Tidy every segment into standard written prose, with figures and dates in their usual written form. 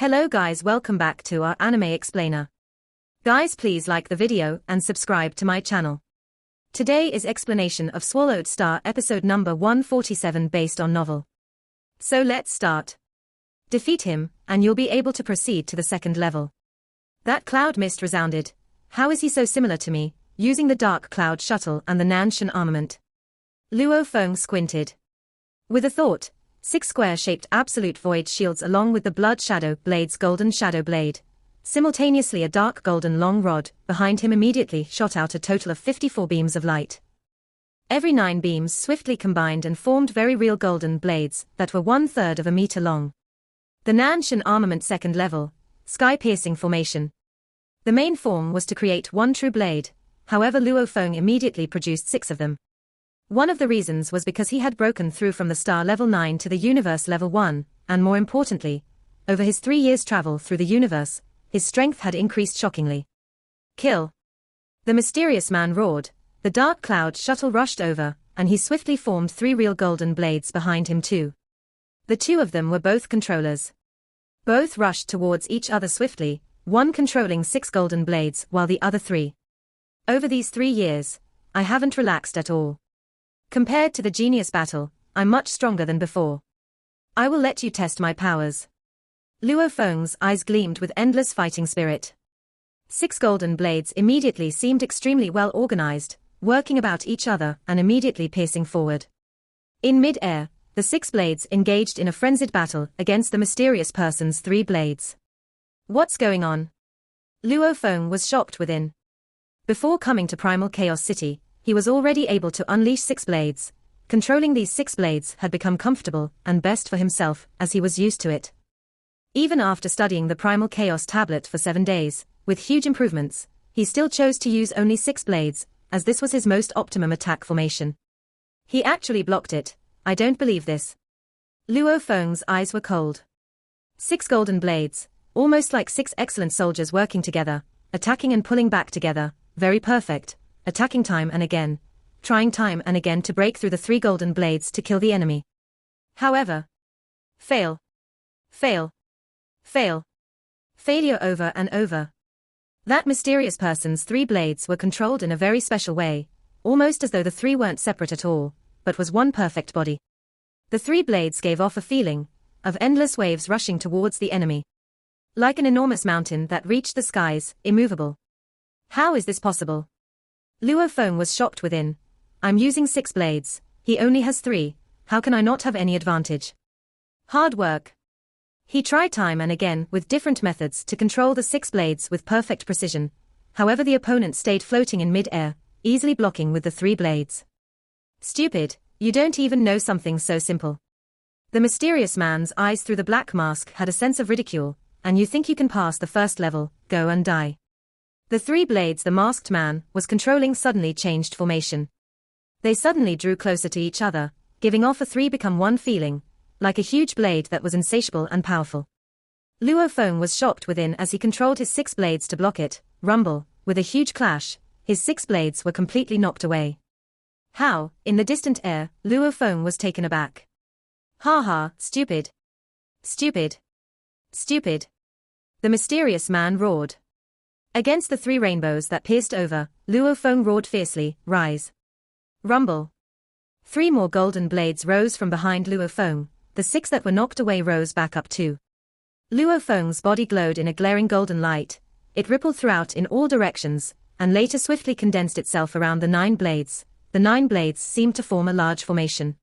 Hello guys, welcome back to our anime explainer. Guys, please like the video and subscribe to my channel. Today is explanation of Swallowed Star episode number 147 based on novel. So let's start. Defeat him, and you'll be able to proceed to the second level. That cloud mist resounded. How is he so similar to me, using the dark cloud shuttle and the Nanshan armament? Luo Feng squinted. With a thought, 6 square-shaped absolute void shields along with the blood shadow blade's golden shadow blade. Simultaneously a dark golden long rod behind him immediately shot out a total of 54 beams of light. Every 9 beams swiftly combined and formed very real golden blades that were 1/3 of a meter long. The Nanshan armament second level, sky-piercing formation. The main form was to create one true blade, however Luo Feng immediately produced 6 of them. One of the reasons was because he had broken through from the star level 9 to the universe level 1, and more importantly, over his 3 years' travel through the universe, his strength had increased shockingly. Kill! The mysterious man roared. The dark cloud shuttle rushed over, and he swiftly formed 3 real golden blades behind him too. The 2 of them were both controllers. Both rushed towards each other swiftly, one controlling 6 golden blades while the other 3. Over these 3 years, I haven't relaxed at all. Compared to the genius battle, I'm much stronger than before. I will let you test my powers. Luo Feng's eyes gleamed with endless fighting spirit. 6 golden blades immediately seemed extremely well organized, working about each other and immediately piercing forward. In mid-air, the 6 blades engaged in a frenzied battle against the mysterious person's 3 blades. What's going on? Luo Feng was shocked within. Before coming to Primal Chaos City, he was already able to unleash 6 blades. Controlling these 6 blades had become comfortable and best for himself as he was used to it. Even after studying the Primal Chaos tablet for 7 days, with huge improvements, he still chose to use only 6 blades, as this was his most optimum attack formation. He actually blocked it. I don't believe this. Luo Feng's eyes were cold. 6 golden blades, almost like 6 excellent soldiers working together, attacking and pulling back together, very perfect. Attacking time and again, trying time and again to break through the 3 golden blades to kill the enemy. However, fail. Fail. Fail. Failure over and over. That mysterious person's 3 blades were controlled in a very special way, almost as though the 3 weren't separate at all, but was one perfect body. The 3 blades gave off a feeling of endless waves rushing towards the enemy. Like an enormous mountain that reached the skies, immovable. How is this possible? Luo Feng was shocked within. I'm using 6 blades, he only has 3, how can I not have any advantage? Hard work. He tried time and again with different methods to control the 6 blades with perfect precision, however the opponent stayed floating in mid-air, easily blocking with the 3 blades. Stupid, you don't even know something so simple. The mysterious man's eyes through the black mask had a sense of ridicule, and you think you can pass the first level, go and die. The 3 blades the masked man was controlling suddenly changed formation. They suddenly drew closer to each other, giving off a 3 become 1 feeling, like a huge blade that was insatiable and powerful. Luo Feng was shocked within as he controlled his 6 blades to block it. Rumble, with a huge clash, his 6 blades were completely knocked away. How, in the distant air, Luo Feng was taken aback. Ha ha, stupid. Stupid. Stupid. The mysterious man roared. Against the 3 rainbows that pierced over, Luo Feng roared fiercely, rise. Rumble. 3 more golden blades rose from behind Luo Feng, the 6 that were knocked away rose back up too. Luo Feng's body glowed in a glaring golden light, it rippled throughout in all directions, and later swiftly condensed itself around the 9 blades. The 9 blades seemed to form a large formation.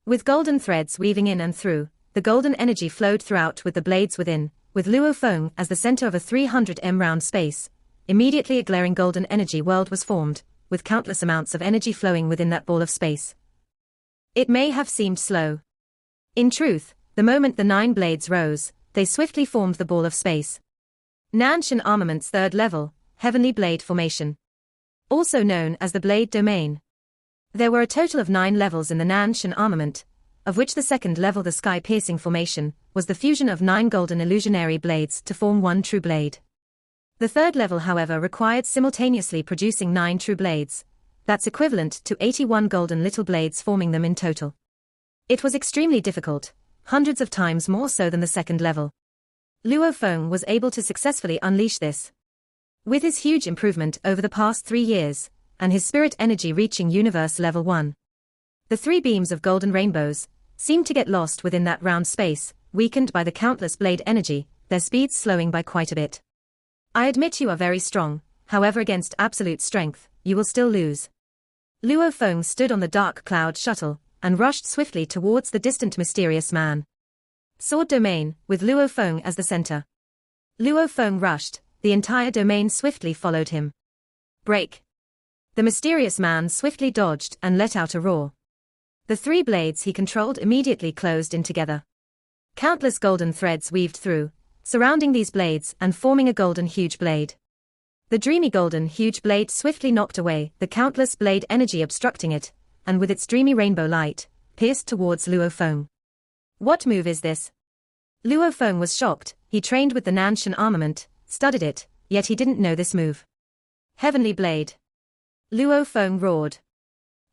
With golden threads weaving in and through, the golden energy flowed throughout with the blades within. With Luo Feng as the center of a 300 round space, immediately a glaring golden energy world was formed, with countless amounts of energy flowing within that ball of space. It may have seemed slow. In truth, the moment the 9 blades rose, they swiftly formed the ball of space. Nanshan Armament's 3rd level, Heavenly Blade Formation. Also known as the Blade Domain. There were a total of 9 levels in the Nanshan Armament, of which the 2nd level, the Sky-Piercing Formation, was the fusion of 9 golden illusionary blades to form 1 true blade. The 3rd level, however, required simultaneously producing 9 true blades. That's equivalent to 81 golden little blades forming them in total. It was extremely difficult, hundreds of times more so than the 2nd level. Luo Feng was able to successfully unleash this. With his huge improvement over the past 3 years, and his spirit energy reaching universe level 1. The 3 beams of golden rainbows seemed to get lost within that round space, weakened by the countless blade energy, their speeds slowing by quite a bit. I admit you are very strong, however against absolute strength, you will still lose. Luo Feng stood on the dark cloud shuttle, and rushed swiftly towards the distant mysterious man. Sword domain, with Luo Feng as the center. Luo Feng rushed, the entire domain swiftly followed him. Break. The mysterious man swiftly dodged and let out a roar. The 3 blades he controlled immediately closed in together. Countless golden threads weaved through, surrounding these blades and forming a golden huge blade. The dreamy golden huge blade swiftly knocked away the countless blade energy obstructing it, and with its dreamy rainbow light, pierced towards Luo Feng. What move is this? Luo Feng was shocked. He trained with the Nanshan armament, studied it, yet he didn't know this move. Heavenly Blade. Luo Feng roared.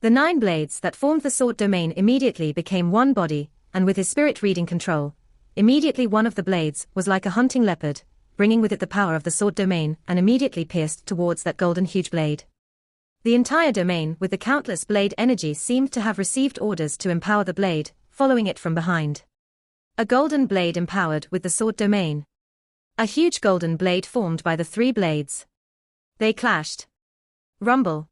The 9 blades that formed the sword domain immediately became one body, and with his spirit reading control, immediately one of the blades was like a hunting leopard, bringing with it the power of the sword domain and immediately pierced towards that golden huge blade. The entire domain with the countless blade energy seemed to have received orders to empower the blade, following it from behind. A golden blade empowered with the sword domain. A huge golden blade formed by the 3 blades. They clashed. Rumble.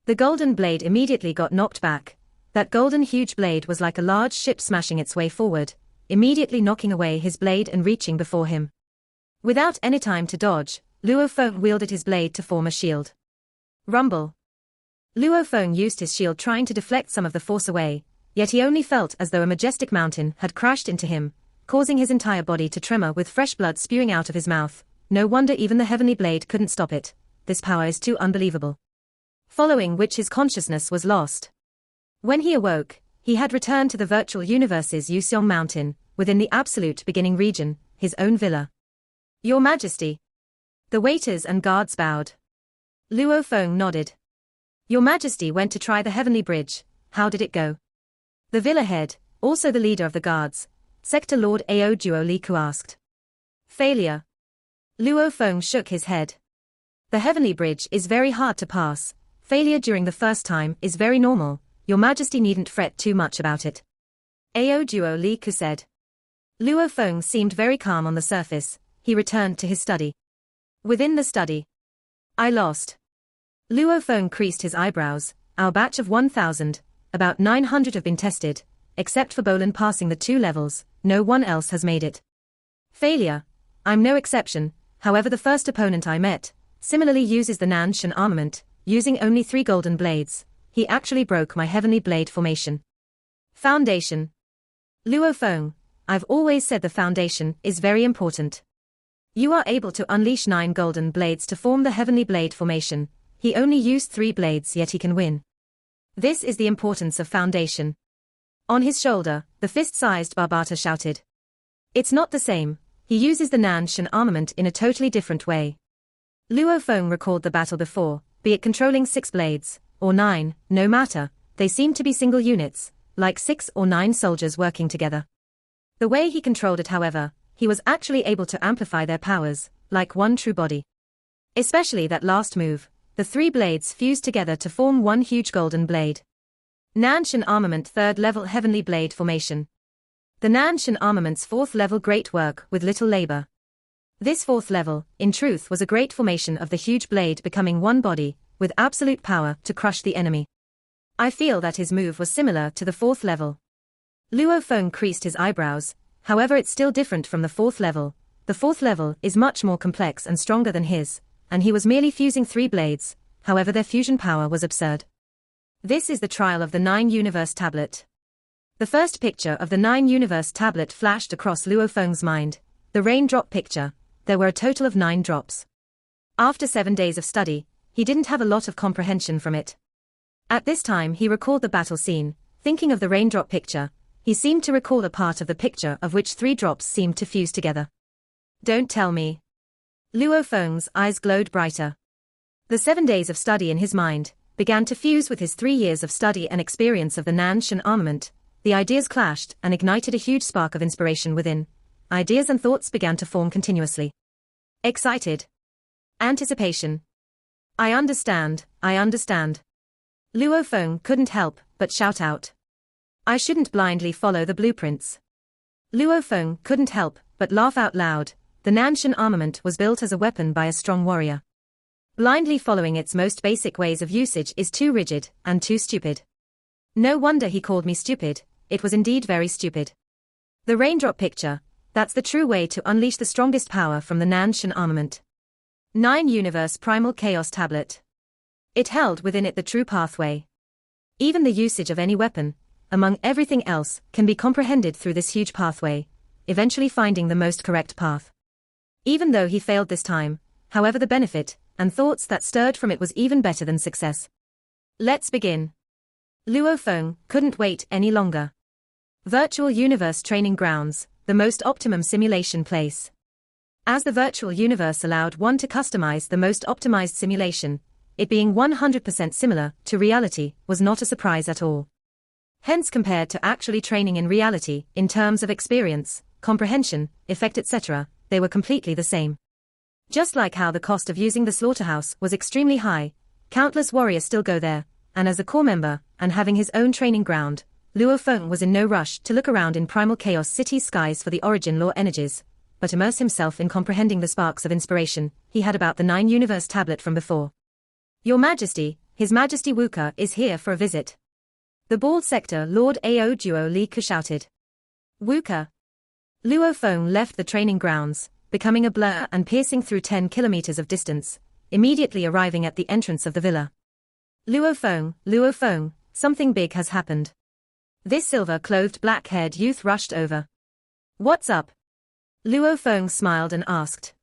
The golden blade immediately got knocked back. That golden huge blade was like a large ship smashing its way forward, immediately knocking away his blade and reaching before him. Without any time to dodge, Luo Feng wielded his blade to form a shield. Rumble. Luo Feng used his shield trying to deflect some of the force away, yet he only felt as though a majestic mountain had crashed into him, causing his entire body to tremor with fresh blood spewing out of his mouth. No wonder even the heavenly blade couldn't stop it. This power is too unbelievable. Following which his consciousness was lost. When he awoke, he had returned to the virtual universe's Yuseong Mountain, within the absolute beginning region, his own villa. Your Majesty. The waiters and guards bowed. Luo Feng nodded. Your Majesty went to try the heavenly bridge. How did it go? The villa head, also the leader of the guards, Sector Lord Ao Duo Liku asked. Failure. Luo Feng shook his head. The heavenly bridge is very hard to pass. Failure during the first time is very normal. Your Majesty needn't fret too much about it. Ao Duo Liku said. Luo Feng seemed very calm on the surface. He returned to his study. Within the study. I lost. Luo Feng creased his eyebrows. Our batch of 1,000, about 900 have been tested, except for Bolin passing the 2 levels, no one else has made it. Failure. I'm no exception, however the first opponent I met, similarly uses the Nanshan armament, using only 3 golden blades. He actually broke my heavenly blade formation. Foundation. Luo Feng, I've always said the foundation is very important. You are able to unleash 9 golden blades to form the heavenly blade formation. He only used 3 blades yet he can win. This is the importance of foundation. On his shoulder, the fist-sized Barbata shouted. It's not the same. He uses the Nanshan armament in a totally different way. Luo Feng recalled the battle before, be it controlling 6 blades, or 9, no matter, they seem to be single units, like 6 or 9 soldiers working together. The way he controlled it, however, he was actually able to amplify their powers, like one true body. Especially that last move. The 3 blades fused together to form one huge golden blade. Nanshan Armament 3rd Level Heavenly Blade Formation. The Nanshan Armament's 4th level great work with little labor. This 4th level, in truth, was a great formation of the huge blade becoming one body, with absolute power to crush the enemy. I feel that his move was similar to the 4th level. Luo Feng creased his eyebrows, however it's still different from the 4th level. The 4th level is much more complex and stronger than his, and he was merely fusing 3 blades, however their fusion power was absurd. This is the trial of the 9 Universe Tablet. The first picture of the 9 Universe Tablet flashed across Luo Feng's mind, the raindrop picture. There were a total of 9 drops. After 7 days of study, he didn't have a lot of comprehension from it. At this time he recalled the battle scene, thinking of the raindrop picture. He seemed to recall a part of the picture of which 3 drops seemed to fuse together. Don't tell me. Luo Feng's eyes glowed brighter. The 7 days of study in his mind began to fuse with his 3 years of study and experience of the Nanshan armament. The ideas clashed and ignited a huge spark of inspiration within. ideas and thoughts began to form continuously. Excited. Anticipation. I understand, I understand. Luo Feng couldn't help but shout out. I shouldn't blindly follow the blueprints. Luo Feng couldn't help but laugh out loud. The Nanshan armament was built as a weapon by a strong warrior. Blindly following its most basic ways of usage is too rigid and too stupid. No wonder he called me stupid, it was indeed very stupid. The raindrop picture, that's the true way to unleash the strongest power from the Nanshan armament. 9 Universe Primal Chaos Tablet. It held within it the true pathway. Even the usage of any weapon, among everything else, can be comprehended through this huge pathway, eventually finding the most correct path. Even though he failed this time, however, the benefit and thoughts that stirred from it was even better than success. Let's begin. Luo Feng couldn't wait any longer. Virtual Universe Training Grounds, the most optimum simulation place. As the virtual universe allowed one to customize the most optimized simulation, it being 100% similar to reality was not a surprise at all. Hence, compared to actually training in reality, in terms of experience, comprehension, effect, etc., they were completely the same. Just like how the cost of using the slaughterhouse was extremely high, countless warriors still go there, and as a core member, and having his own training ground, Luo Feng was in no rush to look around in Primal Chaos City's skies for the origin law energies, but immerse himself in comprehending the sparks of inspiration he had about the 9 Universe tablet from before. Your Majesty, His Majesty Wuka is here for a visit. The bald sector Lord Ao Duo Li Ku shouted. Wuka. Luo Feng left the training grounds, becoming a blur and piercing through 10 kilometers of distance, immediately arriving at the entrance of the villa. Luo Feng, something big has happened. This silver-clothed black-haired youth rushed over. What's up? Luo Feng smiled and asked.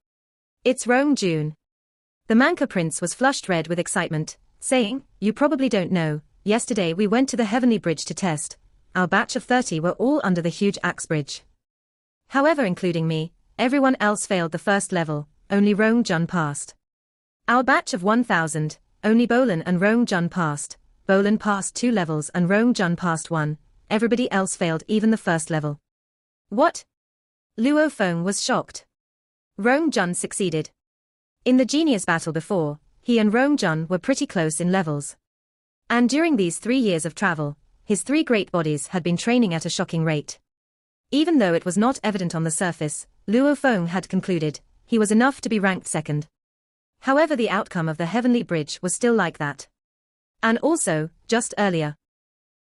It's Rong Jun. The Manka Prince was flushed red with excitement, saying, you probably don't know, yesterday we went to the Heavenly Bridge to test. Our batch of 30 were all under the huge axe bridge. However, including me, everyone else failed the first level, only Rong Jun passed. Our batch of 1,000, only Bolan and Rong Jun passed. Bolan passed 2 levels and Rong Jun passed 1, everybody else failed even the first level. What? Luo Feng was shocked. Rong Jun succeeded. In the genius battle before, he and Rong Jun were pretty close in levels. And during these 3 years of travel, his 3 great bodies had been training at a shocking rate. Even though it was not evident on the surface, Luo Feng had concluded he was enough to be ranked second. However, the outcome of the Heavenly Bridge was still like that. And also, just earlier,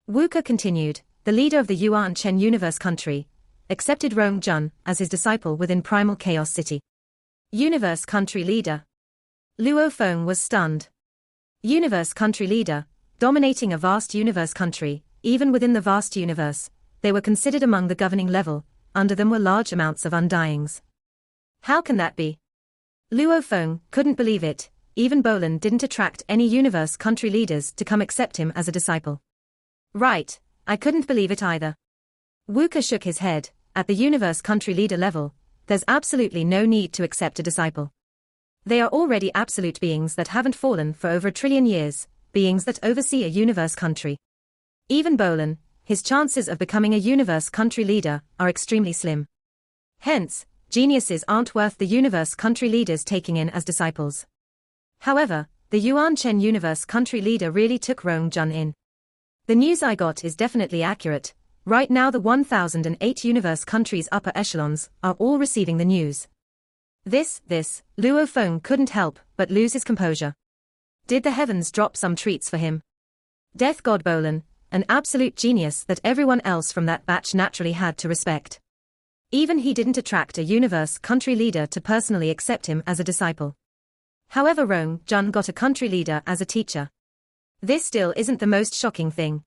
Wuka continued, the leader of the Yuan Chen Universe Country, accepted Rong Jun as his disciple within Primal Chaos City. Universe Country Leader. Luo Feng was stunned. Universe Country Leader, dominating a vast universe country, even within the vast universe, they were considered among the governing level, under them were large amounts of undyings. How can that be? Luo Feng couldn't believe it, even Bolan didn't attract any universe country leaders to come accept him as a disciple. Right, I couldn't believe it either. Wuka shook his head, at the universe country leader level, there's absolutely no need to accept a disciple. They are already absolute beings that haven't fallen for over 1 trillion years, beings that oversee a universe country. Even Bolan, his chances of becoming a universe country leader are extremely slim. Hence, geniuses aren't worth the universe country leaders taking in as disciples. However, the Yuan Chen universe country leader really took Rong Jun in. The news I got is definitely accurate. Right now the 1008 universe countries' upper echelons are all receiving the news. This, Luo Feng couldn't help but lose his composure. Did the heavens drop some treats for him? Death God Bolan, an absolute genius that everyone else from that batch naturally had to respect. Even he didn't attract a universe country leader to personally accept him as a disciple. However, Rong Jun got a country leader as a teacher. This still isn't the most shocking thing.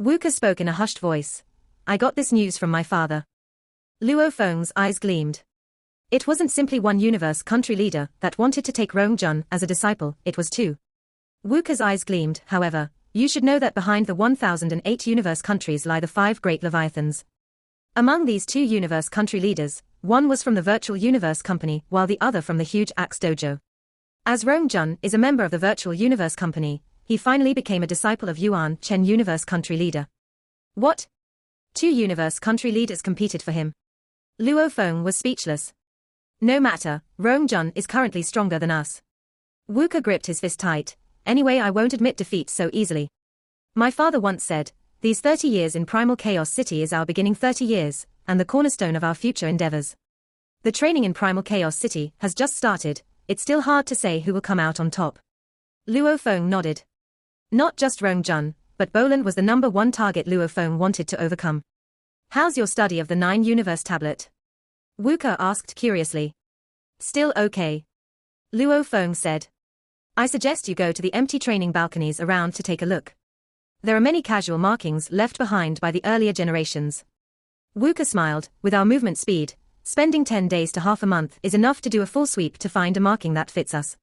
Wuka spoke in a hushed voice. I got this news from my father. Luo Feng's eyes gleamed. It wasn't simply one universe country leader that wanted to take Rong Jun as a disciple, it was 2. Wuka's eyes gleamed, however, you should know that behind the 1008 universe countries lie the 5 great Leviathans. Among these 2 universe country leaders, one was from the Virtual Universe Company while the other from the Huge Axe Dojo. As Rong Jun is a member of the Virtual Universe Company, he finally became a disciple of Yuan Chen Universe Country Leader. What? 2 universe country leaders competed for him. Luo Feng was speechless. No matter, Rong Jun is currently stronger than us. Wuka gripped his fist tight. Anyway, I won't admit defeat so easily. My father once said, these 30 years in Primal Chaos City is our beginning 30 years, and the cornerstone of our future endeavors. The training in Primal Chaos City has just started, it's still hard to say who will come out on top. Luo Feng nodded. Not just Rong Jun, but Boland was the number one target Luo Feng wanted to overcome. How's your study of the 9 universe tablet? Wuka asked curiously. Still okay. Luo Feng said. I suggest you go to the empty training balconies around to take a look. There are many casual markings left behind by the earlier generations. Wuka smiled. With our movement speed, spending 10 days to half a month is enough to do a full sweep to find a marking that fits us.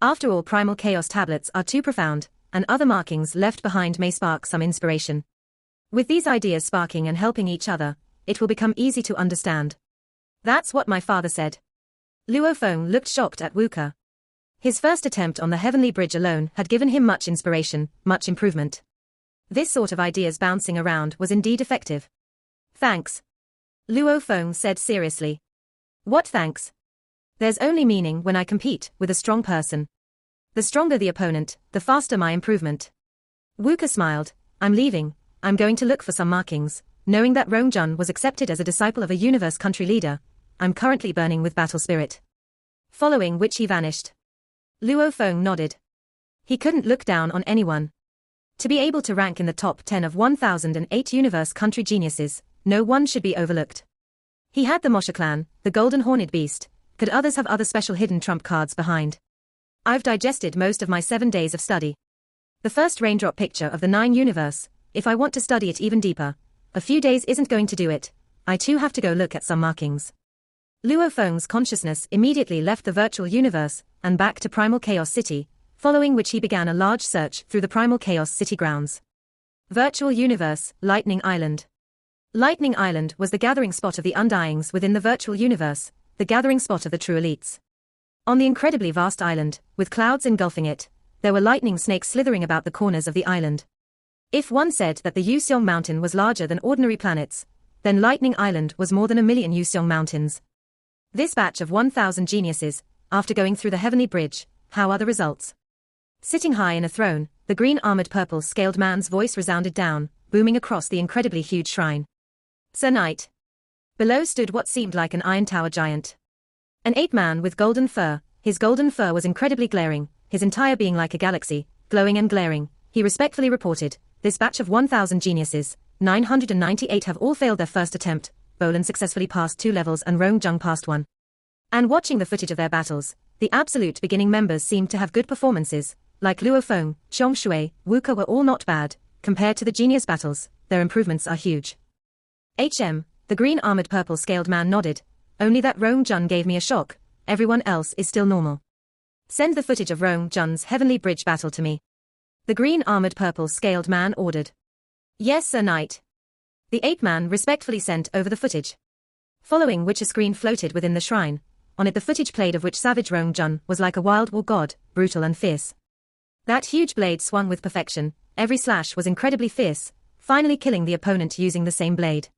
After all, Primal Chaos tablets are too profound, and other markings left behind may spark some inspiration. With these ideas sparking and helping each other, it will become easy to understand. That's what my father said. Luo Feng looked shocked at Wuka. His first attempt on the Heavenly Bridge alone had given him much inspiration, much improvement. This sort of ideas bouncing around was indeed effective. Thanks. Luo Feng said seriously. What thanks? There's only meaning when I compete with a strong person. The stronger the opponent, the faster my improvement. Wuka smiled. I'm leaving. I'm going to look for some markings. Knowing that Rong Jun was accepted as a disciple of a universe country leader, I'm currently burning with battle spirit. Following which he vanished. Luo Feng nodded. He couldn't look down on anyone. To be able to rank in the top 10 of 1008 universe country geniuses, no one should be overlooked. He had the Mosha clan, the golden horned beast. Could others have other special hidden trump cards behind? I've digested most of my 7 days of study. The first raindrop picture of the 9 universe, if I want to study it even deeper, a few days isn't going to do it. I too have to go look at some markings. Luo Feng's consciousness immediately left the virtual universe and back to Primal Chaos City, following which he began a large search through the Primal Chaos City grounds. Virtual universe, Lightning Island. Lightning Island was the gathering spot of the Undyings within the virtual universe, the gathering spot of the true elites. On the incredibly vast island, with clouds engulfing it, there were lightning snakes slithering about the corners of the island. If one said that the Yuseong Mountain was larger than ordinary planets, then Lightning Island was more than 1,000,000 Yuseong Mountains. This batch of 1,000 geniuses, after going through the Heavenly Bridge, how are the results? Sitting high in a throne, the green armored purple-scaled man's voice resounded down, booming across the incredibly huge shrine. Sir Knight. Below stood what seemed like an iron tower giant. An ape-man with golden fur. His golden fur was incredibly glaring, his entire being like a galaxy, glowing and glaring. He respectfully reported, this batch of 1,000 geniuses, 998 have all failed their first attempt. Boland successfully passed 2 levels and Rong Jun passed 1. And watching the footage of their battles, the absolute beginning members seemed to have good performances, like Luo Feng, Chong Shui, Wuka were all not bad. Compared to the genius battles, their improvements are huge. The green armored purple-scaled man nodded. Only that Rong Jun gave me a shock, everyone else is still normal. Send the footage of Rong Jun's Heavenly Bridge battle to me. The green armored purple-scaled man ordered. Yes, Sir Knight. The ape-man respectfully sent over the footage. Following which a screen floated within the shrine. On it the footage played of which savage Rong Jun was like a wild war god, brutal and fierce. That huge blade swung with perfection, every slash was incredibly fierce, finally killing the opponent using the same blade.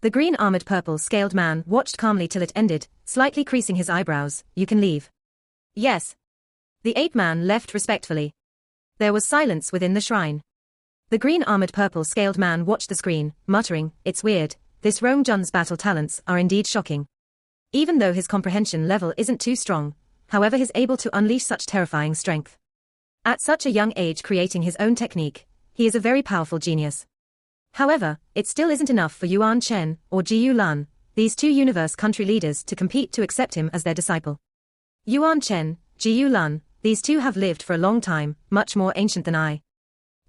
The green armored purple-scaled man watched calmly till it ended, slightly creasing his eyebrows. You can leave. Yes. The ape-man left respectfully. There was silence within the shrine. The green armored purple-scaled man watched the screen, muttering, it's weird, this Rong Jun's battle talents are indeed shocking. Even though his comprehension level isn't too strong, however he's able to unleash such terrifying strength. At such a young age creating his own technique, he is a very powerful genius. However, it still isn't enough for Yuan Chen or Jiyu Lan, these 2 universe country leaders to compete to accept him as their disciple. Yuan Chen, Jiyu Lan, these 2 have lived for a long time, much more ancient than I.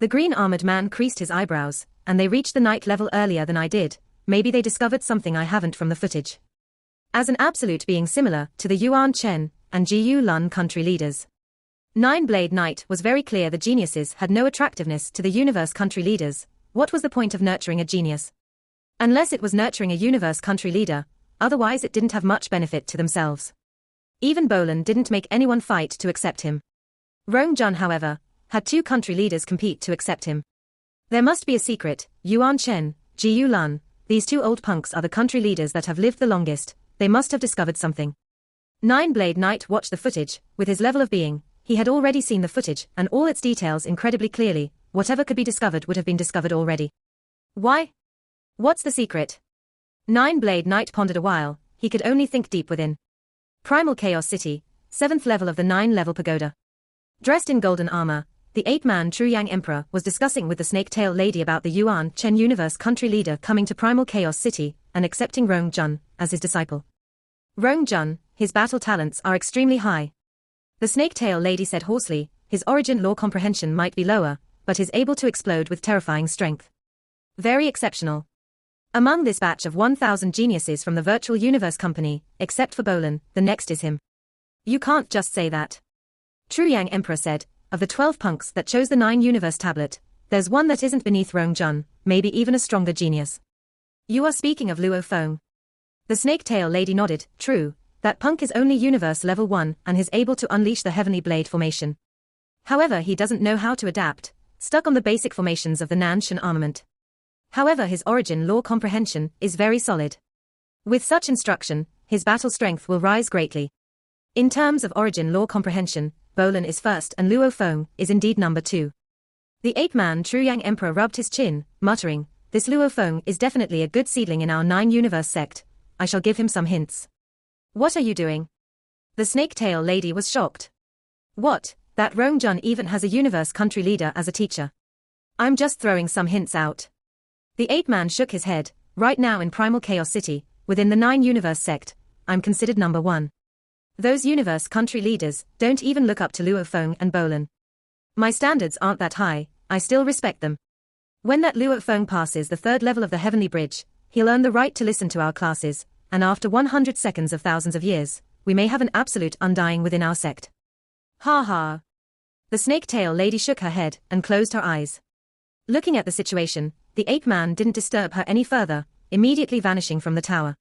The green armored man creased his eyebrows, and they reached the night level earlier than I did. Maybe they discovered something I haven't from the footage. As an absolute being similar to the Yuan Chen and Jiyu Lan country leaders. Nine-Blade Knight was very clear the geniuses had no attractiveness to the universe country leaders. What was the point of nurturing a genius? Unless it was nurturing a universe country leader, otherwise it didn't have much benefit to themselves. Even Boland didn't make anyone fight to accept him. Rong Jun, however, had 2 country leaders compete to accept him. There must be a secret. Yuan Chen, Jiyu Lan, these two old punks are the country leaders that have lived the longest, they must have discovered something. Nine-Blade Knight watched the footage. With his level of being, he had already seen the footage and all its details incredibly clearly. Whatever could be discovered would have been discovered already. Why? What's the secret? Nine-Blade Knight pondered a while. He could only think deep within. Primal Chaos City, 7th level of the 9-level pagoda. Dressed in golden armor, the ape-man True Yang Emperor was discussing with the snake-tail lady about the Yuan Chen universe country leader coming to Primal Chaos City and accepting Rong Jun as his disciple. Rong Jun, his battle talents are extremely high. The snake-tail lady said hoarsely, his origin law comprehension might be lower, but is able to explode with terrifying strength. Very exceptional. Among this batch of 1,000 geniuses from the virtual universe company, except for Bolin, the next is him. You can't just say that. True Yang Emperor said, of the 12 punks that chose the 9 universe tablet, there's one that isn't beneath Rong Jun, maybe even a stronger genius. You are speaking of Luo Feng. The snake-tail lady nodded. True, that punk is only universe level 1 and is able to unleash the heavenly blade formation. However, he doesn't know how to adapt, stuck on the basic formations of the Nanshan armament. However, his origin law comprehension is very solid. With such instruction, his battle strength will rise greatly. In terms of origin law comprehension, Bolin is first and Luo Feng is indeed number 2. The ape-man True Yang Emperor rubbed his chin, muttering, this Luo Feng is definitely a good seedling in our 9 universe sect. I shall give him some hints. What are you doing? The snake-tail lady was shocked. What, that Rong Jun even has a universe country leader as a teacher? I'm just throwing some hints out. The ape-man shook his head. Right now in Primal Chaos City, within the 9 universe sect, I'm considered number 1. Those universe country leaders don't even look up to Luo Feng and Bolin. My standards aren't that high, I still respect them. When that Luo Feng passes the 3rd level of the Heavenly Bridge, he'll earn the right to listen to our classes, and after 100 seconds of thousands of years, we may have an absolute undying within our sect. Ha ha. The snake-tail lady shook her head and closed her eyes. Looking at the situation, the ape-man didn't disturb her any further, immediately vanishing from the tower.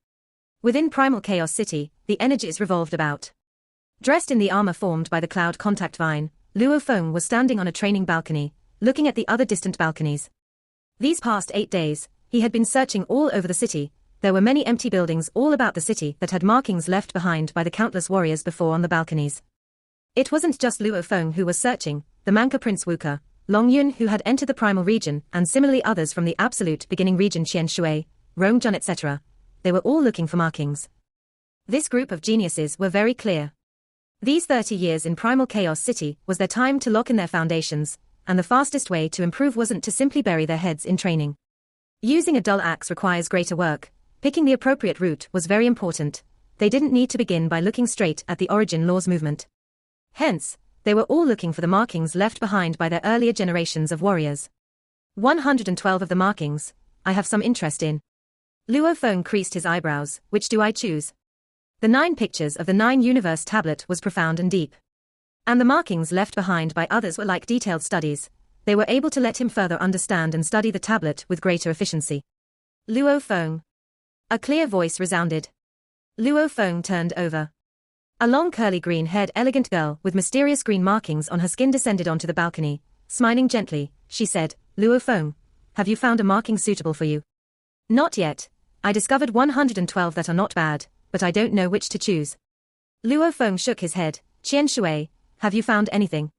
Within Primal Chaos City, the energies revolved about. Dressed in the armor formed by the cloud contact vine, Luo Feng was standing on a training balcony, looking at the other distant balconies. These past 8 days, he had been searching all over the city. There were many empty buildings all about the city that had markings left behind by the countless warriors before on the balconies. It wasn't just Luo Feng who was searching, the Manka Prince Wuka, Long Yun who had entered the primal region and similarly others from the absolute beginning region Qian Shui, Rong Jun etc. They were all looking for markings. This group of geniuses were very clear. These 30 years in Primal Chaos City was their time to lock in their foundations, and the fastest way to improve wasn't to simply bury their heads in training. Using a dull axe requires greater work. Picking the appropriate route was very important. They didn't need to begin by looking straight at the origin laws movement. Hence, they were all looking for the markings left behind by their earlier generations of warriors. 112 of the markings, I have some interest in. Luo Feng creased his eyebrows. Which do I choose? The 9 pictures of the 9 universe tablet was profound and deep. And the markings left behind by others were like detailed studies. They were able to let him further understand and study the tablet with greater efficiency. Luo Feng. A clear voice resounded. Luo Feng turned over. A long curly green-haired elegant girl with mysterious green markings on her skin descended onto the balcony. Smiling gently, she said, Luo Feng, have you found a marking suitable for you? Not yet. I discovered 112 that are not bad, but I don't know which to choose. Luo Feng shook his head. Qian Shui, have you found anything?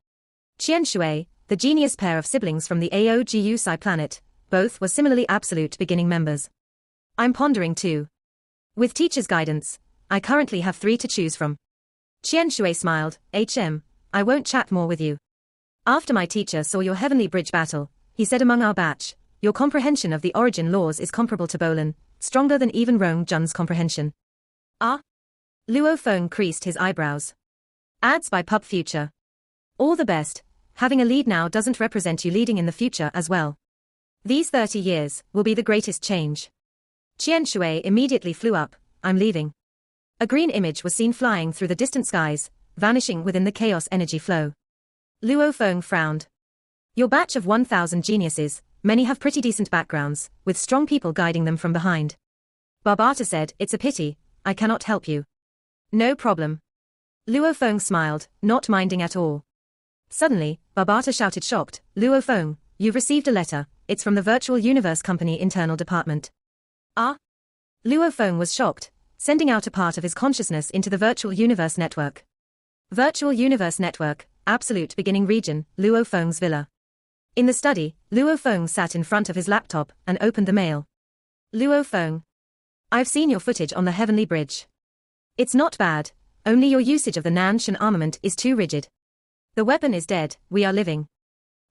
Qian Shui, the genius pair of siblings from the Aogu Psi planet, both were similarly absolute beginning members. I'm pondering too. With teacher's guidance, I currently have 3 to choose from. Qian Shui smiled. I won't chat more with you. After my teacher saw your heavenly bridge battle, he said among our batch, your comprehension of the origin laws is comparable to Bolin, stronger than even Rong Jun's comprehension. Ah? Luo Feng creased his eyebrows. Ads by Pub Future. All the best. Having a lead now doesn't represent you leading in the future as well. These 30 years will be the greatest change. Qian Shui immediately flew up. I'm leaving. A green image was seen flying through the distant skies, vanishing within the chaos energy flow. Luo Feng frowned. Your batch of 1,000 geniuses, many have pretty decent backgrounds, with strong people guiding them from behind. Barbata said, it's a pity, I cannot help you. No problem. Luo Feng smiled, not minding at all. Suddenly, Barbata shouted shocked, Luo Feng, you've received a letter, it's from the Virtual Universe Company internal department. Ah? Luo Feng was shocked, sending out a part of his consciousness into the Virtual Universe Network. Virtual Universe Network, Absolute Beginning Region, Luo Feng's villa. In the study, Luo Feng sat in front of his laptop and opened the mail. Luo Feng. I've seen your footage on the Heavenly Bridge. It's not bad, only your usage of the Nanshan armament is too rigid. The weapon is dead, we are living.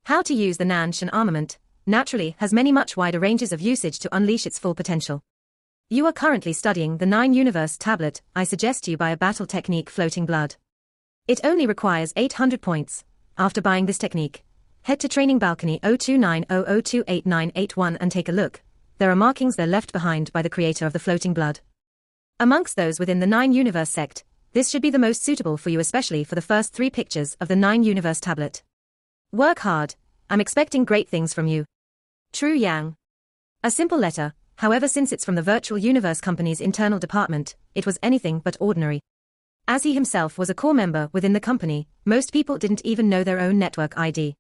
How to use the Nanshan armament, naturally, has many much wider ranges of usage to unleash its full potential. You are currently studying the 9 Universe tablet. I suggest you buy a battle technique Floating Blood. It only requires 800 points. After buying this technique, head to Training Balcony 0290028981 and take a look. There are markings there left behind by the creator of the Floating Blood. Amongst those within the 9 Universe sect, this should be the most suitable for you, especially for the first 3 pictures of the 9 Universe tablet. Work hard, I'm expecting great things from you. True Yang. A simple letter, however, since it's from the Virtual Universe Company's internal department, it was anything but ordinary. As he himself was a core member within the company, most people didn't even know their own network ID.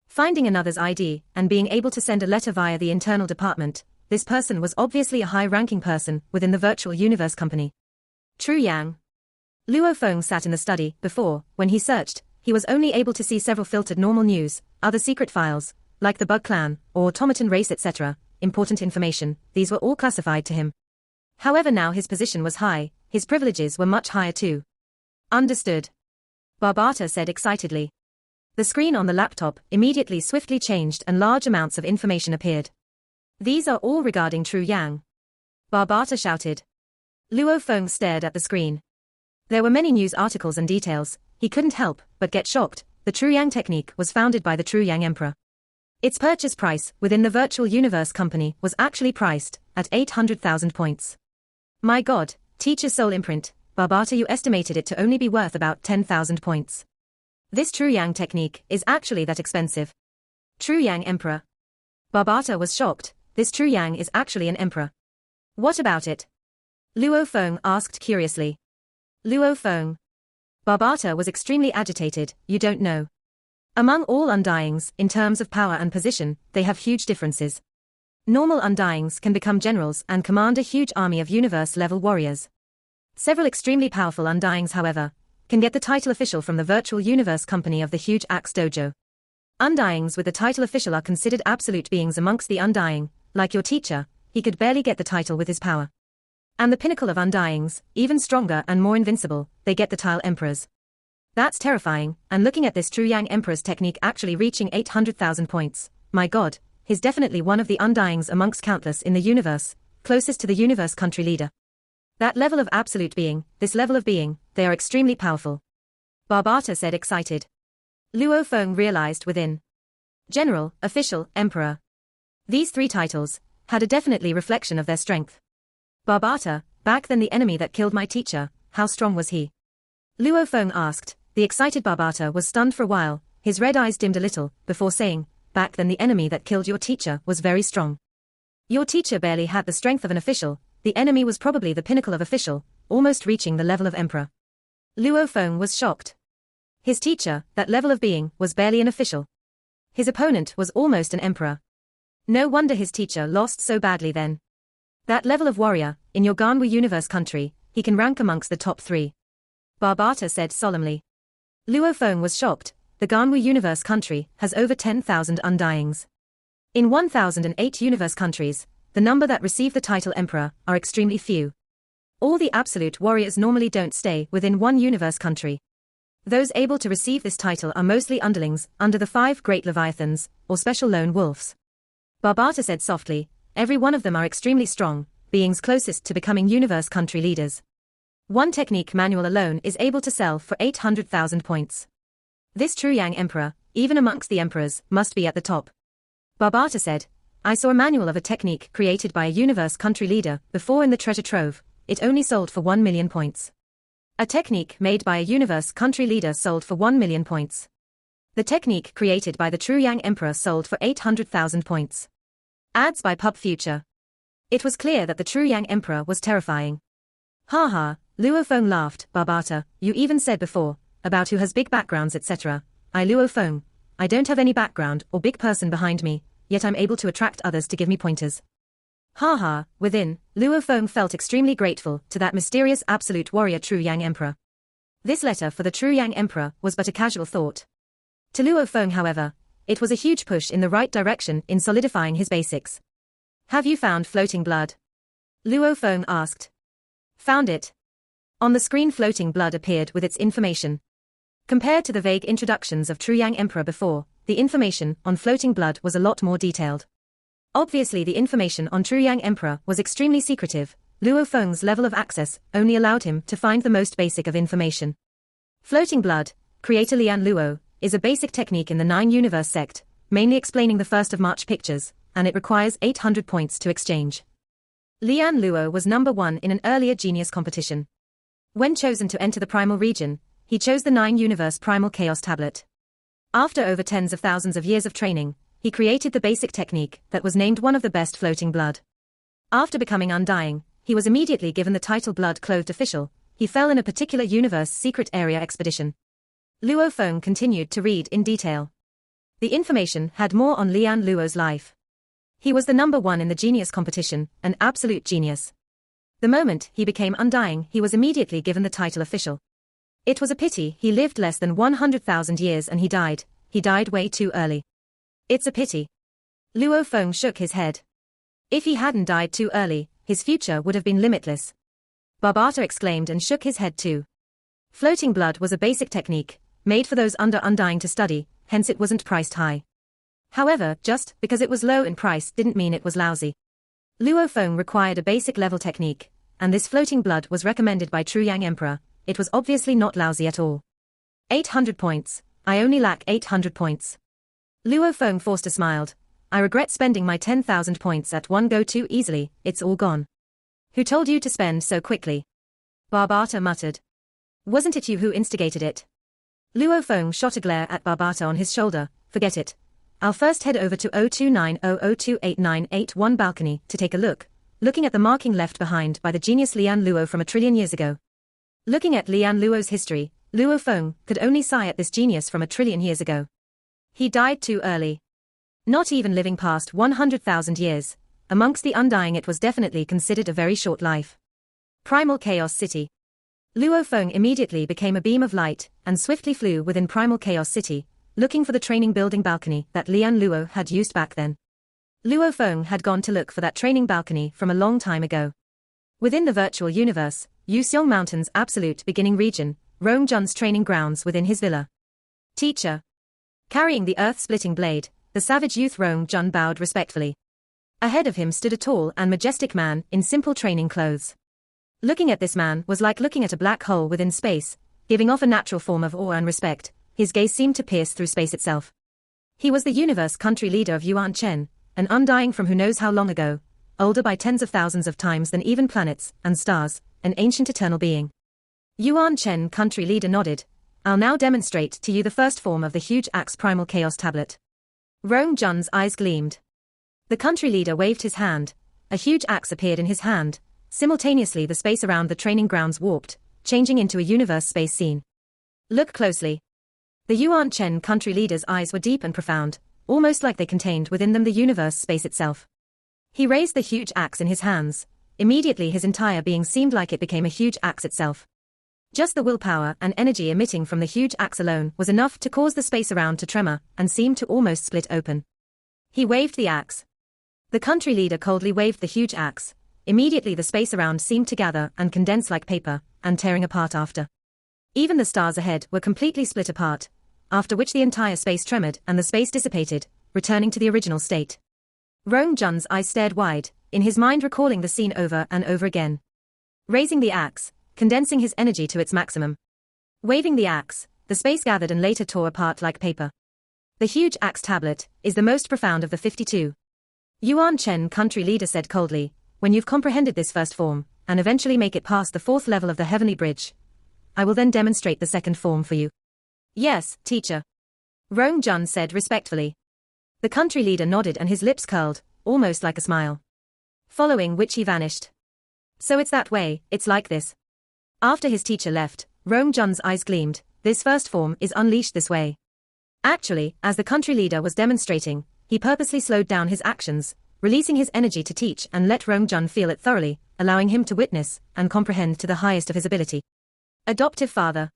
Finding another's ID and being able to send a letter via the internal department, this person was obviously a high-ranking person within the Virtual Universe Company. True Yang. Luo Feng sat in the study. Before, when he searched, he was only able to see several filtered normal news, other secret files, like the Bug Clan, or automaton race, etc., important information. These were all classified to him. However, now his position was high, his privileges were much higher too. Understood. Barbata said excitedly. The screen on the laptop immediately swiftly changed and large amounts of information appeared. These are all regarding True Yang. Barbata shouted. Luo Feng stared at the screen. There were many news articles and details. He couldn't help but get shocked. The True Yang technique was founded by the True Yang Emperor. Its purchase price within the Virtual Universe Company was actually priced at 800,000 points. My God, Teacher's Soul Imprint, Barbata, you estimated it to only be worth about 10,000 points. This True Yang technique is actually that expensive. True Yang Emperor. Barbata was shocked. This True Yang is actually an emperor. What about it? Luo Feng asked curiously. Luo Feng. Barbata was extremely agitated. You don't know. Among all undyings, in terms of power and position, they have huge differences. Normal undyings can become generals and command a huge army of universe-level warriors. Several extremely powerful undyings, however, can get the title official from the Virtual Universe Company of the Huge Axe Dojo. Undyings with the title official are considered absolute beings amongst the undying. Like your teacher, he could barely get the title with his power. And the pinnacle of undyings, even stronger and more invincible, they get the title emperors. That's terrifying, and looking at this True Yang Emperor's technique actually reaching 800,000 points, my God, he's definitely one of the undyings amongst countless in the universe, closest to the universe country leader. That level of absolute being, this level of being, they are extremely powerful. Barbata said excited. Luo Feng realized within. General, Official, Emperor. These 3 titles had a definitely reflection of their strength. Barbata, back then the enemy that killed my teacher, how strong was he? Luo Feng asked. The excited Barbata was stunned for a while, his red eyes dimmed a little, before saying, back then the enemy that killed your teacher was very strong. Your teacher barely had the strength of an official, the enemy was probably the pinnacle of official, almost reaching the level of emperor. Luo Feng was shocked. His teacher, that level of being, was barely an official. His opponent was almost an emperor. No wonder his teacher lost so badly then. That level of warrior, in your Ganwu Universe country, he can rank amongst the top 3. Barbata said solemnly. Luo Feng was shocked. The Ganwu Universe country has over 10,000 undyings. In 1,008 universe countries, the number that receive the title emperor are extremely few. All the absolute warriors normally don't stay within one universe country. Those able to receive this title are mostly underlings under the 5 great leviathans, or special lone wolves. Barbata said softly, every one of them are extremely strong, beings closest to becoming universe country leaders. One technique manual alone is able to sell for 800,000 points. This True Yang Emperor, even amongst the emperors, must be at the top. Barbata said, I saw a manual of a technique created by a universe country leader before in the treasure trove. It only sold for 1 million points. A technique made by a universe country leader sold for 1 million points. The technique created by the True Yang Emperor sold for 800,000 points. Ads by Pub Future. It was clear that the True Yang Emperor was terrifying. Ha ha, Luo Feng laughed. Barbata, you even said before, about who has big backgrounds etc. I Luo Feng, I don't have any background or big person behind me, yet I'm able to attract others to give me pointers. Haha, within, Luo Feng felt extremely grateful to that mysterious absolute warrior True Yang Emperor. This letter for the True Yang Emperor was but a casual thought. To Luo Feng, however, it was a huge push in the right direction in solidifying his basics. Have you found floating blood? Luo Feng asked. Found it. On the screen floating blood appeared with its information. Compared to the vague introductions of True Yang Emperor before, the information on floating blood was a lot more detailed. Obviously the information on True Yang Emperor was extremely secretive. Luo Feng's level of access only allowed him to find the most basic of information. Floating blood, creator Lian Luo, is a basic technique in the 9 Universe sect, mainly explaining the 1st of March pictures, and it requires 800 points to exchange. Lian Luo was number 1 in an earlier genius competition. When chosen to enter the primal region, he chose the 9 Universe Primal Chaos Tablet. After over tens of thousands of years of training, he created the basic technique that was named one of the best floating blood. After becoming undying, he was immediately given the title Blood-Clothed Official. He fell in a particular universe secret area expedition. Luo Feng continued to read in detail. The information had more on Lian Luo's life. He was the number 1 in the genius competition, an absolute genius. The moment he became undying, he was immediately given the title official. It was a pity he lived less than 100,000 years and he died way too early. It's a pity. Luo Feng shook his head. If he hadn't died too early, his future would have been limitless. Barbata exclaimed and shook his head too. Floating blood was a basic technique, made for those under undying to study, hence it wasn't priced high. However, just because it was low in price didn't mean it was lousy. Luo Feng required a basic level technique, and this floating blood was recommended by True Yang Emperor. It was obviously not lousy at all. 800 points. I only lack 800 points. Luo Feng forced a smile. I regret spending my 10,000 points at one go too easily, it's all gone. Who told you to spend so quickly? Barbata muttered. Wasn't it you who instigated it? Luo Feng shot a glare at Barbata on his shoulder. Forget it. I'll first head over to 02900289881 balcony to take a look, looking at the marking left behind by the genius Lian Luo from a trillion years ago. Looking at Lian Luo's history, Luo Feng could only sigh at this genius from a trillion years ago. He died too early. Not even living past 100,000 years, amongst the undying it was definitely considered a very short life. Primal Chaos City. Luo Feng immediately became a beam of light and swiftly flew within Primal Chaos City, looking for the training building balcony that Lian Luo had used back then. Luo Feng had gone to look for that training balcony from a long time ago. Within the virtual universe, Yuseong Mountain's absolute beginning region, Rong Jun's training grounds within his villa. Teacher. Carrying the earth-splitting blade, the savage youth Rong Jun bowed respectfully. Ahead of him stood a tall and majestic man in simple training clothes. Looking at this man was like looking at a black hole within space, giving off a natural form of awe and respect. His gaze seemed to pierce through space itself. He was the universe country leader of Yuan Chen, an undying from who knows how long ago, older by tens of thousands of times than even planets and stars, an ancient eternal being. Yuan Chen country leader nodded. I'll now demonstrate to you the first form of the huge axe Primal Chaos Tablet. Rong Jun's eyes gleamed. The country leader waved his hand. A huge axe appeared in his hand. Simultaneously the space around the training grounds warped, changing into a universe space scene. Look closely. The Yuan Chen country leader's eyes were deep and profound, almost like they contained within them the universe space itself. He raised the huge axe in his hands. Immediately his entire being seemed like it became a huge axe itself. Just the willpower and energy emitting from the huge axe alone was enough to cause the space around to tremor and seem to almost split open. He waved the axe. The country leader coldly waved the huge axe. Immediately the space around seemed to gather and condense like paper, and tearing apart after. Even the stars ahead were completely split apart, after which the entire space tremored and the space dissipated, returning to the original state. Rong Jun's eyes stared wide, in his mind recalling the scene over and over again. Raising the axe, condensing his energy to its maximum. Waving the axe, the space gathered and later tore apart like paper. The huge axe tablet is the most profound of the 52. Yuan Chen country leader said coldly, when you've comprehended this first form, and eventually make it past the 4th level of the heavenly bridge, I will then demonstrate the second form for you. Yes, teacher. Rong Jun said respectfully. The country leader nodded and his lips curled, almost like a smile. Following which he vanished. So it's that way, it's like this. After his teacher left, Rong Jun's eyes gleamed. This first form is unleashed this way. Actually, as the country leader was demonstrating, he purposely slowed down his actions, releasing his energy to teach and let Rongjun feel it thoroughly, allowing him to witness and comprehend to the highest of his ability. Adoptive father.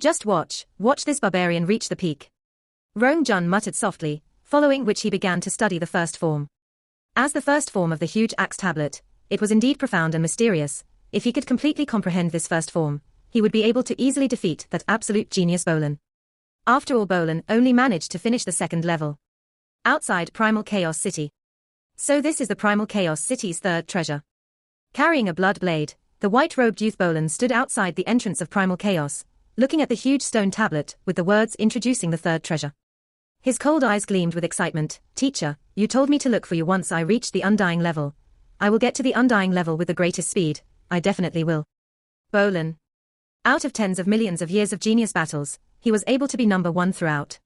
Just watch this barbarian reach the peak. Rongjun muttered softly, following which he began to study the first form. As the first form of the huge axe tablet, it was indeed profound and mysterious. If he could completely comprehend this first form, he would be able to easily defeat that absolute genius Bolin. After all, Bolin only managed to finish the second level. Outside Primal Chaos City. So this is the Primal Chaos City's third treasure. Carrying a blood blade, the white-robed youth Bolin stood outside the entrance of Primal Chaos, looking at the huge stone tablet with the words introducing the third treasure. His cold eyes gleamed with excitement. Teacher, you told me to look for you once I reached the undying level. I will get to the undying level with the greatest speed, I definitely will. Bolin. Out of tens of millions of years of genius battles, he was able to be number one throughout.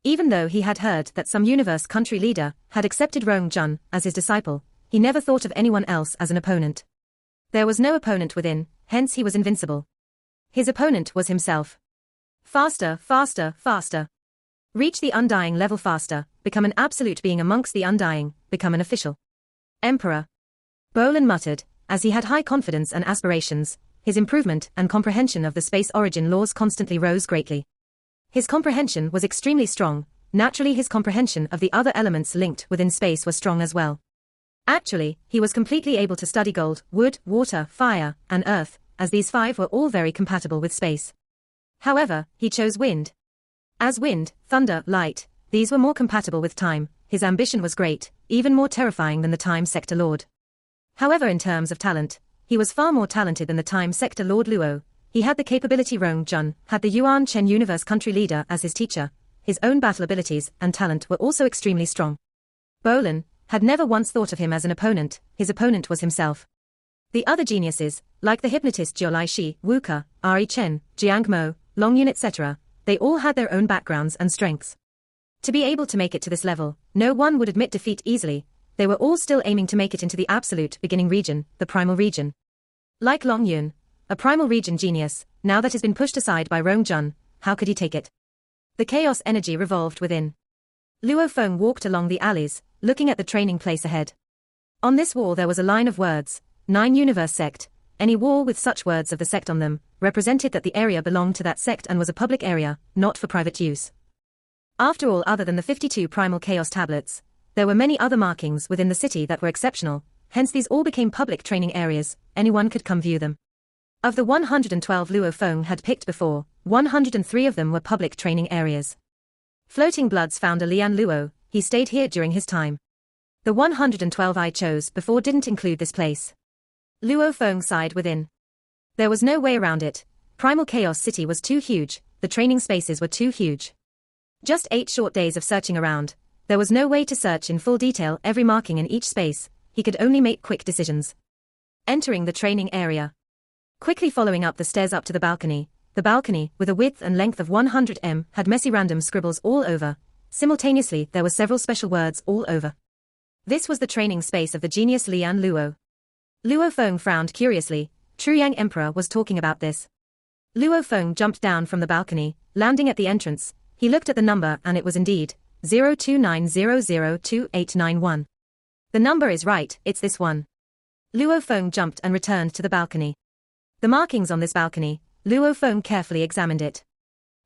Even though he had heard that some universe country leader had accepted Rongjun as his disciple, he never thought of anyone else as an opponent. There was no opponent within, hence he was invincible. His opponent was himself. Faster, faster, faster. Reach the undying level faster, become an absolute being amongst the undying, become an official emperor. Bolin muttered, as he had high confidence and aspirations, his improvement and comprehension of the space origin laws constantly rose greatly. His comprehension was extremely strong, naturally his comprehension of the other elements linked within space was strong as well. Actually, he was completely able to study gold, wood, water, fire, and earth, as these five were all very compatible with space. However, he chose wind. As wind, thunder, light, these were more compatible with time, his ambition was great, even more terrifying than the time sector lord. However, in terms of talent, he was far more talented than the time sector lord Luo. He had the capability Rongjun had the Yuan Chen universe country leader as his teacher, his own battle abilities and talent were also extremely strong. Bolin had never once thought of him as an opponent, his opponent was himself. The other geniuses, like the hypnotist Jiulai Shi, Wuke, Ari Chen, Jiang Mo, Long Yun etc., they all had their own backgrounds and strengths. To be able to make it to this level, no one would admit defeat easily, they were all still aiming to make it into the absolute beginning region, the primal region. Like Long Yun, a primal region genius, now that has been pushed aside by Rongjun, how could he take it? The chaos energy revolved within. Luo Feng walked along the alleys, looking at the training place ahead. On this wall there was a line of words, 9 Universe Sect. Any wall with such words of the sect on them, represented that the area belonged to that sect and was a public area, not for private use. After all, other than the 52 Primal Chaos tablets, there were many other markings within the city that were exceptional, hence these all became public training areas, anyone could come view them. Of the 112 Luo Feng had picked before, 103 of them were public training areas. Floating Blood's founder Lian Luo, he stayed here during his time. The 112 I chose before didn't include this place. Luo Feng sighed within. There was no way around it. Primal Chaos City was too huge, the training spaces were too huge. Just 8 short days of searching around, there was no way to search in full detail every marking in each space, he could only make quick decisions. Entering the training area. Quickly following up the stairs up to the balcony, with a width and length of 100 m, had messy random scribbles all over. Simultaneously, there were several special words all over. This was the training space of the genius Lian Luo. Luo Feng frowned curiously. Truyang Emperor was talking about this. Luo Feng jumped down from the balcony, landing at the entrance. He looked at the number and it was indeed 029002891. The number is right, it's this one. Luo Feng jumped and returned to the balcony. The markings on this balcony, Luo Feng carefully examined it.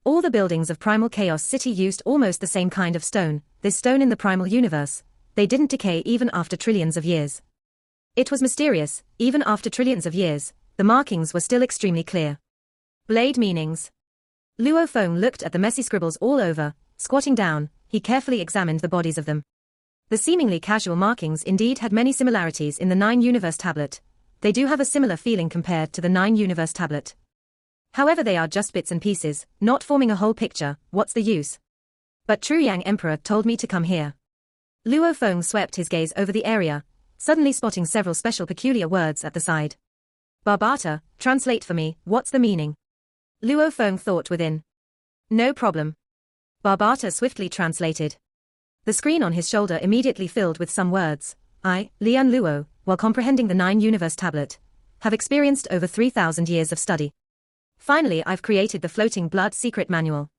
All the buildings of Primal Chaos City used almost the same kind of stone, this stone in the primal universe. They didn't decay even after trillions of years. It was mysterious, even after trillions of years, the markings were still extremely clear. Blade meanings. Luo Feng looked at the messy scribbles all over, squatting down, he carefully examined the bodies of them. The seemingly casual markings indeed had many similarities in the 9 Universe tablet. They do have a similar feeling compared to the 9 Universe tablet. However, they are just bits and pieces, not forming a whole picture, what's the use? But Truyang Emperor told me to come here. Luo Feng swept his gaze over the area, suddenly spotting several special peculiar words at the side. Barbata, translate for me, what's the meaning? Luo Feng thought within. No problem. Barbata swiftly translated. The screen on his shoulder immediately filled with some words. I, Lian Luo, while comprehending the 9 Universe tablet, have experienced over 3,000 years of study. Finally, I've created the Floating Blood secret manual.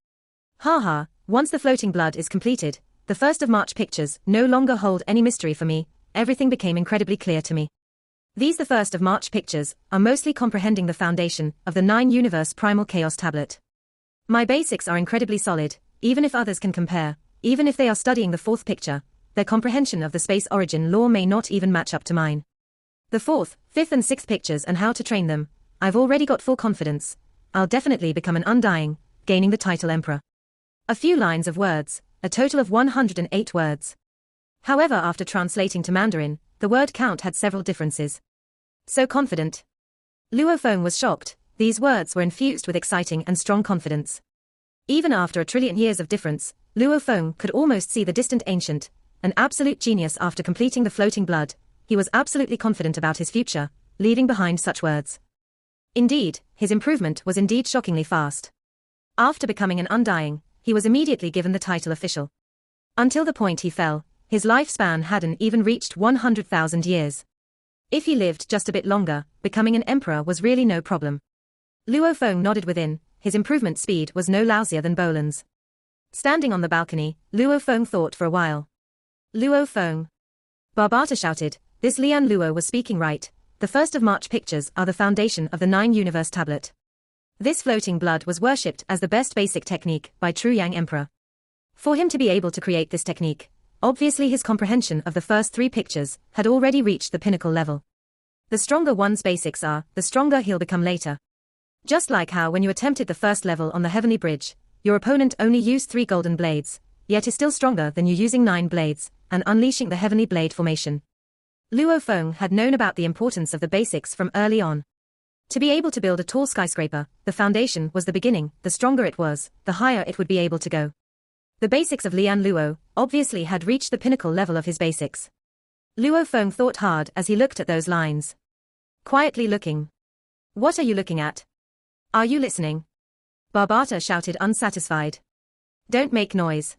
Haha, once the Floating Blood is completed, the 1st of March pictures no longer hold any mystery for me. everything became incredibly clear to me. These the 1st of March pictures are mostly comprehending the foundation of the 9 universe primal chaos tablet. My basics are incredibly solid, even if others can compare, even if they are studying the 4th picture, their comprehension of the space origin law may not even match up to mine. The 4th, 5th and 6th pictures and how to train them, I've already got full confidence. I'll definitely become an undying, gaining the title Emperor. A few lines of words, a total of 108 words. However, after translating to Mandarin, the word count had several differences. So confident. Luo Feng was shocked. These words were infused with exciting and strong confidence. Even after a trillion years of difference, Luo Feng could almost see the distant ancient, an absolute genius. After completing the floating blood, he was absolutely confident about his future, leaving behind such words. Indeed, his improvement was indeed shockingly fast. After becoming an undying, he was immediately given the title official. Until the point he fell, his lifespan hadn't even reached 100,000 years. If he lived just a bit longer, becoming an emperor was really no problem. Luo Feng nodded within. His improvement speed was no lousier than Bolan's. Standing on the balcony, Luo Feng thought for a while. Luo Feng. Barbata shouted, this Lian Luo was speaking right. The 1st of March pictures are the foundation of the 9 universe tablet. This floating blood was worshipped as the best basic technique by True Yang Emperor. For him to be able to create this technique, obviously his comprehension of the first 3 pictures had already reached the pinnacle level. The stronger one's basics are, the stronger he'll become later. Just like how when you attempted the first level on the Heavenly Bridge, your opponent only used 3 golden blades, yet is still stronger than you using 9 blades, and unleashing the Heavenly Blade formation. Luo Feng had known about the importance of the basics from early on. To be able to build a tall skyscraper, the foundation was the beginning. The stronger it was, the higher it would be able to go. The basics of Lian Luo obviously had reached the pinnacle level of his basics. Luo Feng thought hard as he looked at those lines. Quietly looking. What are you looking at? Are you listening? Barbata shouted, unsatisfied. Don't make noise.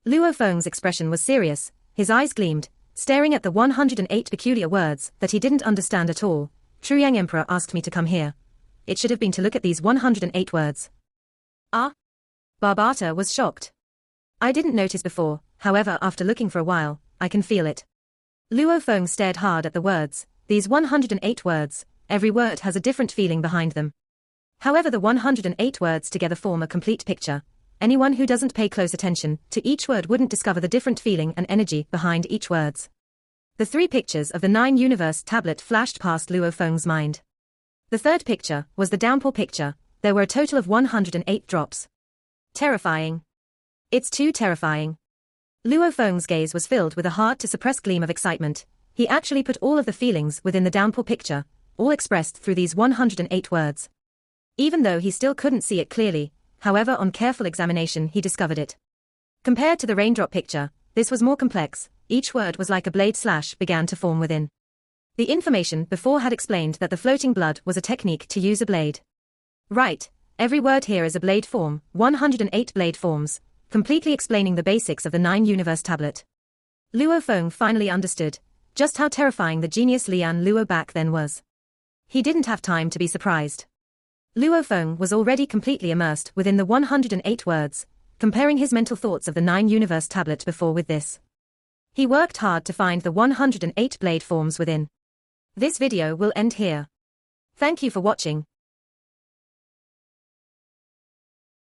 Luo Feng's expression was serious, his eyes gleamed, staring at the 108 peculiar words that he didn't understand at all. True Yang Emperor asked me to come here. It should have been to look at these 108 words. Ah? Barbata was shocked. I didn't notice before, however after looking for a while, I can feel it. Luo Feng stared hard at the words, these 108 words, every word has a different feeling behind them. However, the 108 words together form a complete picture. Anyone who doesn't pay close attention to each word wouldn't discover the different feeling and energy behind each words. The 3 pictures of the 9 universe tablet flashed past Luo Feng's mind. The 3rd picture was the downpour picture. There were a total of 108 drops. Terrifying. It's too terrifying. Luo Feng's gaze was filled with a hard-to-suppress gleam of excitement. He actually put all of the feelings within the downpour picture, all expressed through these 108 words. Even though he still couldn't see it clearly, however on careful examination he discovered it. Compared to the raindrop picture, this was more complex. Each word was like a blade slash began to form within. The information before had explained that the floating blood was a technique to use a blade. Right, every word here is a blade form, 108 blade forms, completely explaining the basics of the 9 universe tablet. Luo Feng finally understood just how terrifying the genius Lian Luo back then was. He didn't have time to be surprised. Luo Feng was already completely immersed within the 108 words, comparing his mental thoughts of the 9 universe tablet before with this. He worked hard to find the 108 blade forms within. This video will end here. Thank you for watching.